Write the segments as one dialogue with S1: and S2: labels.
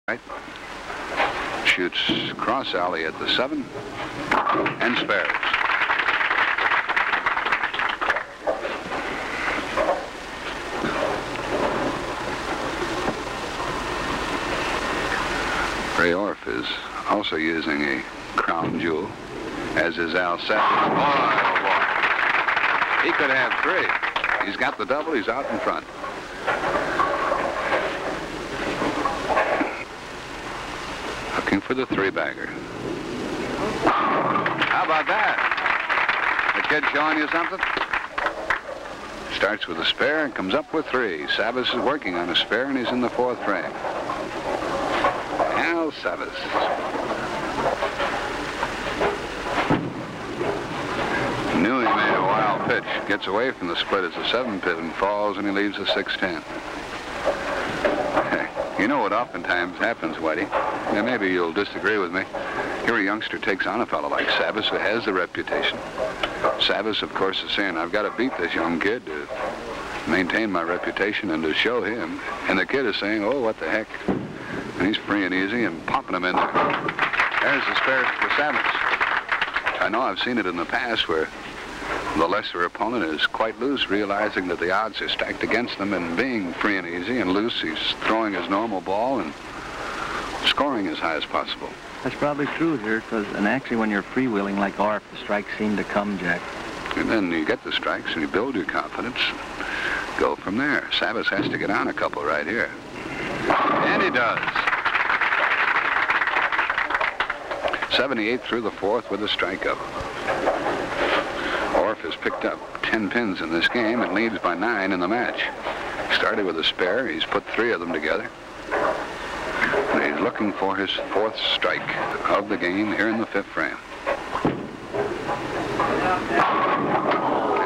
S1: right. Shoots cross alley at the 7 and spares. Ray Orff is also using a crown jewel, as is Al Savas. Boy, oh boy. He could have 3. He's got the double. He's out in front. Looking for the 3-bagger. How about that? The kid showing you something? Starts with a spare and comes up with 3. Savas is working on a spare, and he's in the 4th frame. Al Savas. Knew he made a wild pitch. Gets away from the split as a 7-pin and falls, and he leaves a 6-10. You know what oftentimes happens, Whitey? Now, maybe you'll disagree with me. Here a youngster takes on a fellow like Savas, who has the reputation. Savas, of course, is saying, I've got to beat this young kid to maintain my reputation and to show him. And the kid is saying, oh, what the heck? And he's free and easy and popping him in there. There's the spare for Savas. I know I've seen it in the past where the lesser opponent is quite loose, realizing that the odds are stacked against them, and being free and easy and loose, he's throwing his normal ball and scoring as high as possible.
S2: That's probably true here, and actually when you're freewheeling like Orff, the strikes seem to come, Jack.
S1: And then you get the strikes and you build your confidence. Go from there. Savas has to get on a couple right here. And he does. 78 through the 4th with a strikeout. Orff has picked up 10 pins in this game and leads by 9 in the match. Started with a spare. He's put 3 of them together. And he's looking for his 4th strike of the game here in the 5th frame.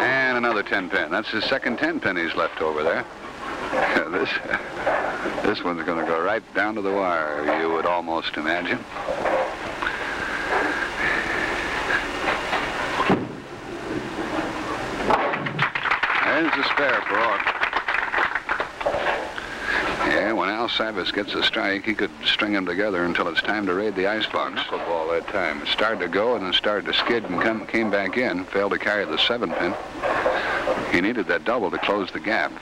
S1: And another 10-pin. That's his second 10-pin he's left over there. This one's going to go right down to the wire, you would almost imagine. There's the spare for Orff. Yeah, when Al Savas gets a strike, he could string them together until it's time to raid the icebox. Knuckleball that time. It started to go and then started to skid and came back in. Failed to carry the 7-pin. He needed that double to close the gap.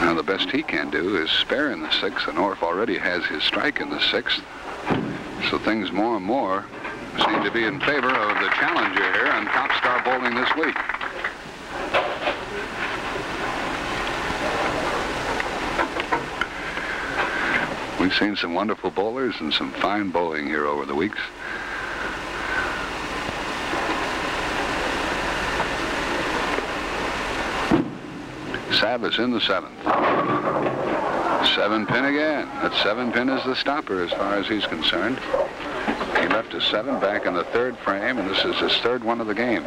S1: Now the best he can do is spare in the 6th, and Orff already has his strike in the 6th. So things more and more seem to be in favor of the challenger here on Top Star Bowling this week. We've seen some wonderful bowlers and some fine bowling here over the weeks. Savas in the 7th. 7-pin again. That 7-pin is the stopper as far as he's concerned. He left a 7 back in the 3rd frame, and this is his 3rd one of the game.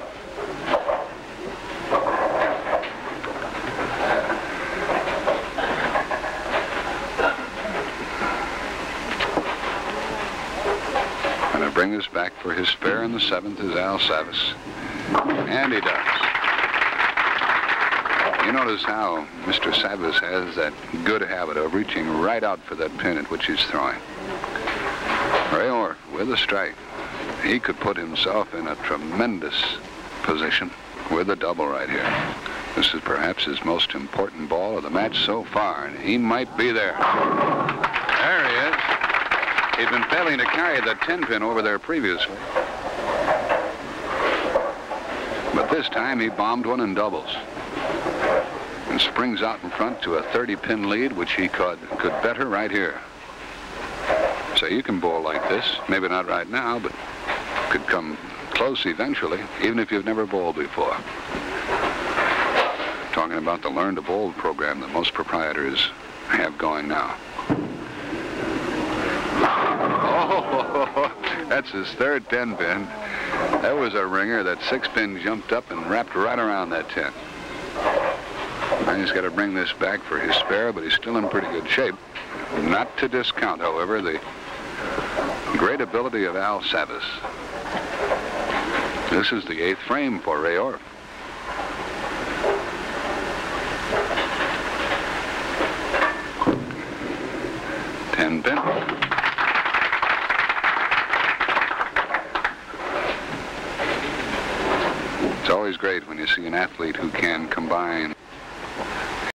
S1: Going to bring this back for his spare in the 7th is Al Savas. And he does. You notice how Mr. Savas has that good habit of reaching right out for that pin at which he's throwing. Ray Orff with a strike. He could put himself in a tremendous position with a double right here. This is perhaps his most important ball of the match so far, and he might be there. There he is. He'd been failing to carry that 10-pin over there previously. But this time he bombed one in doubles. And springs out in front to a 30-pin lead, which he could better right here. So you can bowl like this, maybe not right now, but could come close eventually, even if you've never bowled before. Talking about the Learn to Bowl program that most proprietors have going now. Oh, that's his 3rd 10-pin. That was a ringer. That 6-pin jumped up and wrapped right around that 10. Now he's got to bring this back for his spare, but he's still in pretty good shape. Not to discount, however, the great ability of Al Savas. This is the 8th frame for Ray Orff. And pin. It's always great when you see an athlete who can combine